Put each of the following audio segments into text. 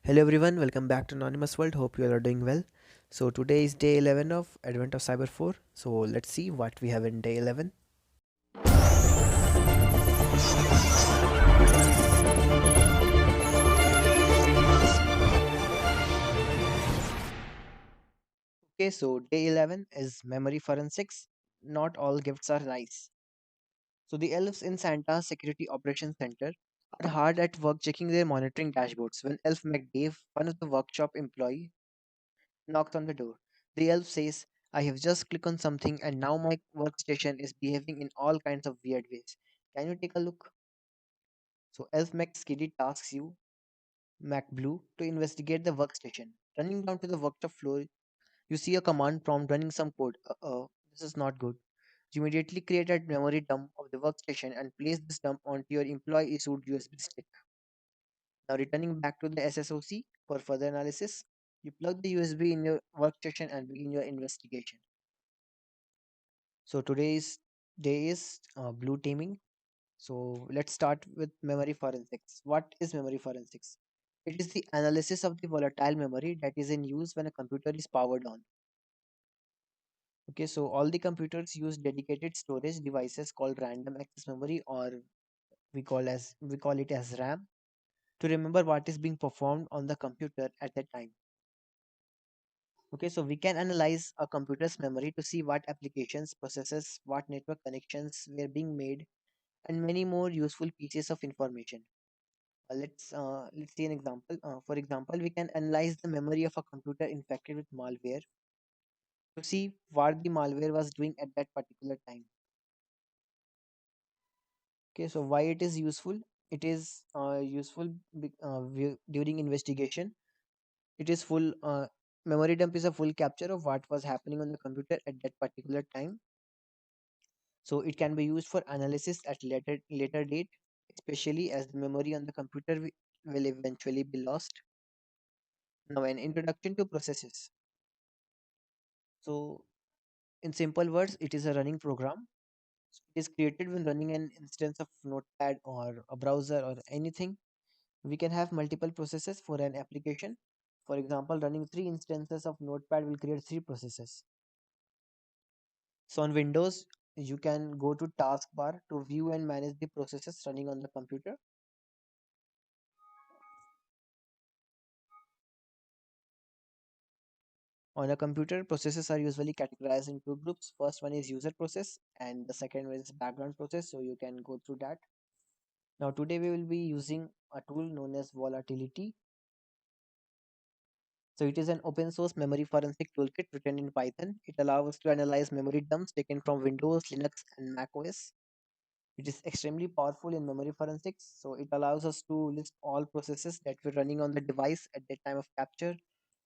Hello everyone, welcome back to Anonymous World. Hope you all are doing well. So today is day 11 of Advent of Cyber 4. So let's see what we have in day 11. Okay, so day 11 is memory forensics. Not all gifts are nice. So the elves in Santa's Security Operations Center are hard at work checking their monitoring dashboards when Elf McDave, one of the workshop employee, knocks on the door. The elf says, I have just clicked on something and now my workstation is behaving in all kinds of weird ways. Can you take a look? So Elf McSkiddy tasks you, MacBlue, to investigate the workstation. Running down to the workshop floor, you see a command prompt running some code. This is not good. You immediately create a memory dump of the workstation and place this dump onto your employee issued USB stick. Now returning back to the SSOC for further analysis, you plug the USB in your workstation and begin your investigation. So today's day is blue teaming. So let's start with memory forensics. What is memory forensics? It is the analysis of the volatile memory that is in use when a computer is powered on. Okay, so all the computers use dedicated storage devices called random access memory, or we call it as RAM, to remember what is being performed on the computer at that time. Okay, so we can analyze a computer's memory to see what applications, processes, what network connections were being made, and many more useful pieces of information. Let's see an example. For example, we can analyze the memory of a computer infected with malware to see what the malware was doing at that particular time. Okay, so why it is useful? It is during investigation. It is full. Memory dump is a full capture of what was happening on the computer at that particular time. So it can be used for analysis at later date, especially as the memory on the computer will eventually be lost. Now, an introduction to processes. So, in simple words, it is a running program. So it is created when running an instance of Notepad or a browser or anything. We can have multiple processes for an application. For example, running three instances of Notepad will create three processes. So on Windows, you can go to taskbar to view and manage the processes running on the computer. On a computer, processes are usually categorized into two groups. First one is user process, and the second one is background process. So you can go through that. Now, today we will be using a tool known as Volatility. So, it is an open source memory forensic toolkit written in Python. It allows us to analyze memory dumps taken from Windows, Linux, and Mac OS. It is extremely powerful in memory forensics. So, it allows us to list all processes that were running on the device at the time of capture,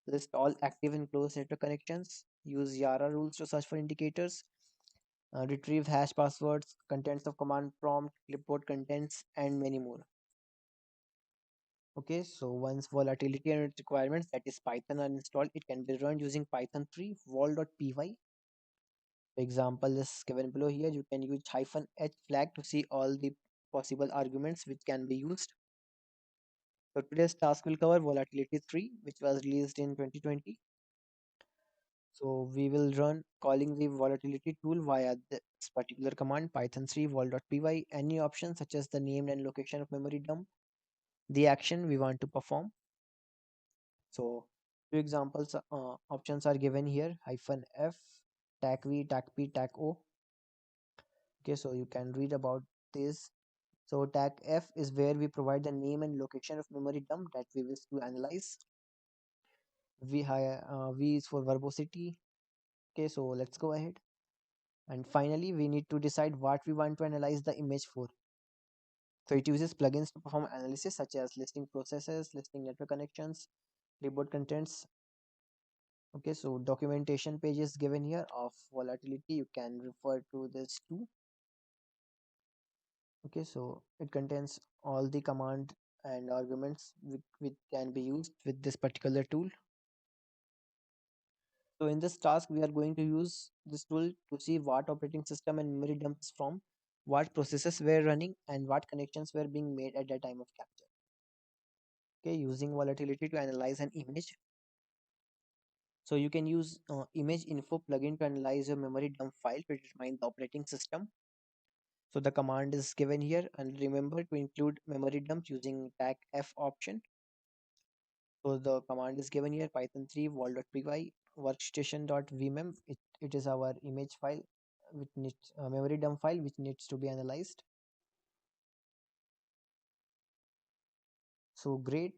list all active and closed network connections, use Yara rules to search for indicators, retrieve hash passwords, contents of command prompt, clipboard contents, and many more. Okay, so once volatility and its requirements, that is Python, are installed, it can be run using Python 3 vol.py. For example, is given below here. You can use -h flag to see all the possible arguments which can be used. So today's task will cover volatility 3, which was released in 2020. So we will run calling the volatility tool via this particular command python 3 vol.py. Any option such as the name and location of memory dump, the action we want to perform. So two examples options are given here: -f, tag v, tag p, tag o. Okay, so you can read about this. So tag f is where we provide the name and location of memory dump that we wish to analyze. V is for verbosity. Okay, so let's go ahead. And finally, we need to decide what we want to analyze the image for. So it uses plugins to perform analysis such as listing processes, listing network connections, clipboard contents. Okay, so documentation page is given here of volatility. You can refer to this too. Okay, so it contains all the command and arguments which can be used with this particular tool. So in this task, we are going to use this tool to see what operating system and memory dumps from, what processes were running, and what connections were being made at the time of capture. Okay, using volatility to analyze an image. So you can use image info plugin to analyze your memory dump file to determine the operating system. So the command is given here, and remember to include memory dump using tag F option. So the command is given here, python 3 vol.py workstation.vmem. It is our image file which needs memory dump file which needs to be analyzed. So great.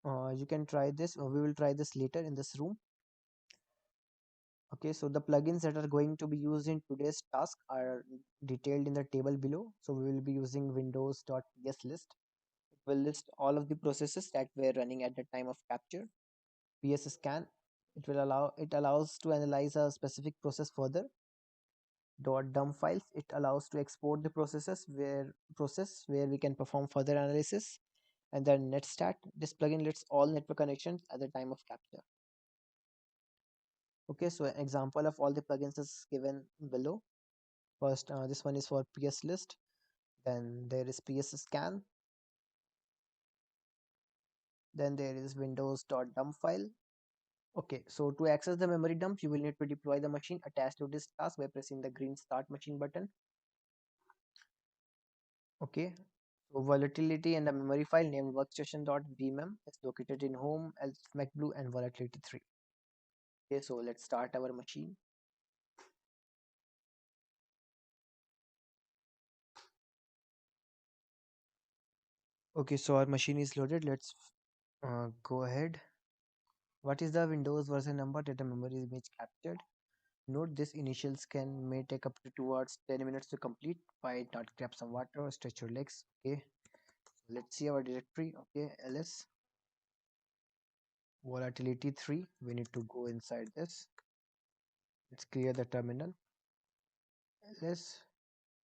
You can try this, or we will try this later in this room. Okay, so the plugins that are going to be used in today's task are detailed in the table below. So we will be using windows.pslist. It will list all of the processes that were running at the time of capture. psscan, it allows to analyze a specific process further. .dump files, it allows to export the process where we can perform further analysis. And then netstat, this plugin lists all network connections at the time of capture. Okay, so an example of all the plugins is given below. First, this one is for PS list. Then there is PS scan. Then there is windows.dump file. Okay, so to access the memory dump, you will need to deploy the machine attached to this task by pressing the green start machine button. Okay, so volatility and the memory file named workstation.vmem is located in home, elf McDave, and volatility 3. Okay, so let's start our machine. Okay, so our machine is loaded. Let's go ahead. What is the Windows version number that the memory image captured? Note this initial scan may take up to 2 hours 10 minutes to complete. Why not grab some water or stretch your legs? Okay, let's see our directory. Okay, ls volatility 3. We need to go inside this. Let's clear the terminal. Ls.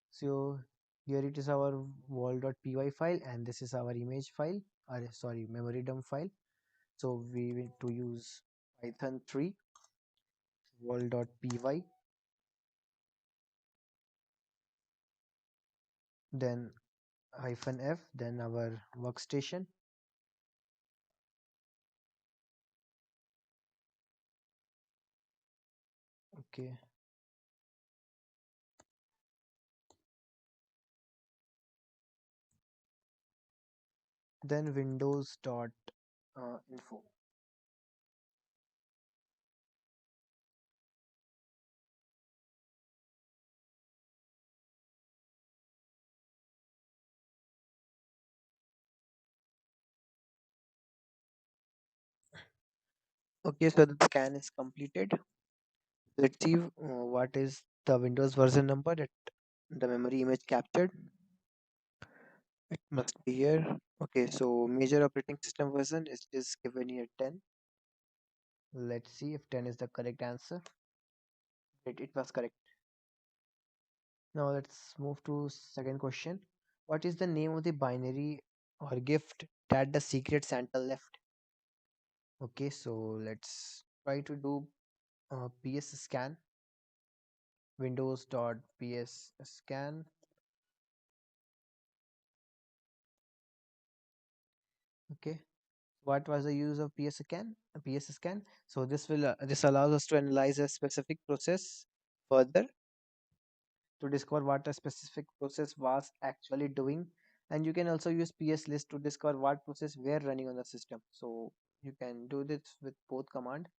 So here it is our vol.py file, and this is our image file, or sorry, memory dump file. So we need to use python 3 vol.py, then -f, then our workstation. Okay, then windows dot info. Okay, so the scan is completed. Let's see what is the Windows version number that the memory image captured. It must be here. Okay, so major operating system version is given here 10. Let's see if 10 is the correct answer. It was correct. Now let's move to second question. What is the name of the binary or gift that the secret Santa left? Okay, so let's try to do ps scan, windows.ps scan. Okay, what was the use of ps scan? ps scan, so this allows us to analyze a specific process further to discover what a specific process was actually doing. And you can also use ps list to discover what process were running on the system. So you can do this with both command.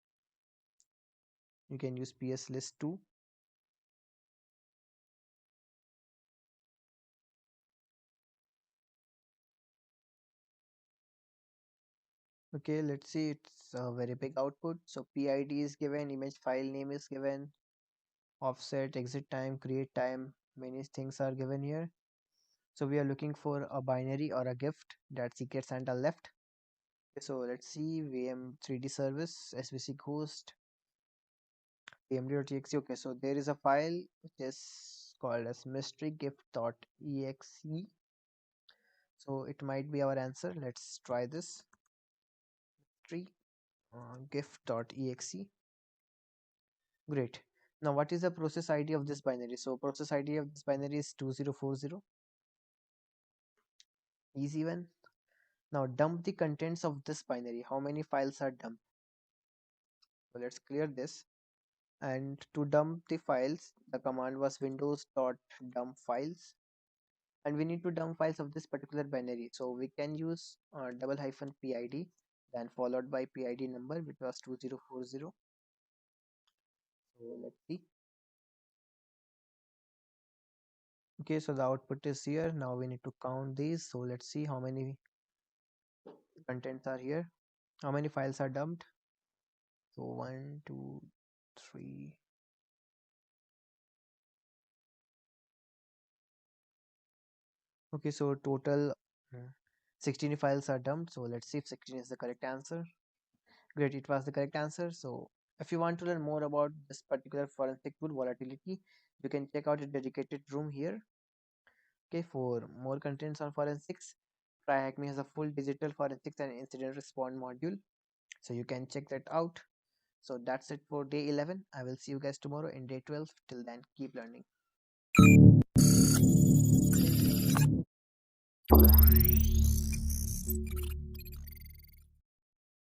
You can use ps list too. Okay, let's see, it's a very big output. So pid is given, image file name is given, offset, exit time, create time, many things are given here. So we are looking for a binary or a gift that secret Santa left. So let's see, VM 3D service, SVC ghost, amd.exe. Okay, so there is a file which is called as mysterygift.exe. So it might be our answer. Let's try this. Mystery gift.exe. Great. Now what is the process ID of this binary? So process ID of this binary is 2040. Easy one. Now dump the contents of this binary. How many files are dumped? So let's clear this. And to dump the files, the command was windows.dump files. And we need to dump files of this particular binary. So we can use double hyphen PID, then followed by PID number, which was 2040. So let's see. Okay, so the output is here. Now we need to count these. So let's see how many contents are here. How many files are dumped? So one, two, three. Okay, so total 16 files are dumped. So let's see if 16 is the correct answer. Great, it was the correct answer. So if you want to learn more about this particular forensic tool volatility, you can check out a dedicated room here. Okay, for more contents on forensics, TryHackMe has a full digital forensics and incident response module. So you can check that out. So that's it for day 11. I will see you guys tomorrow in day 12. Till then, keep learning.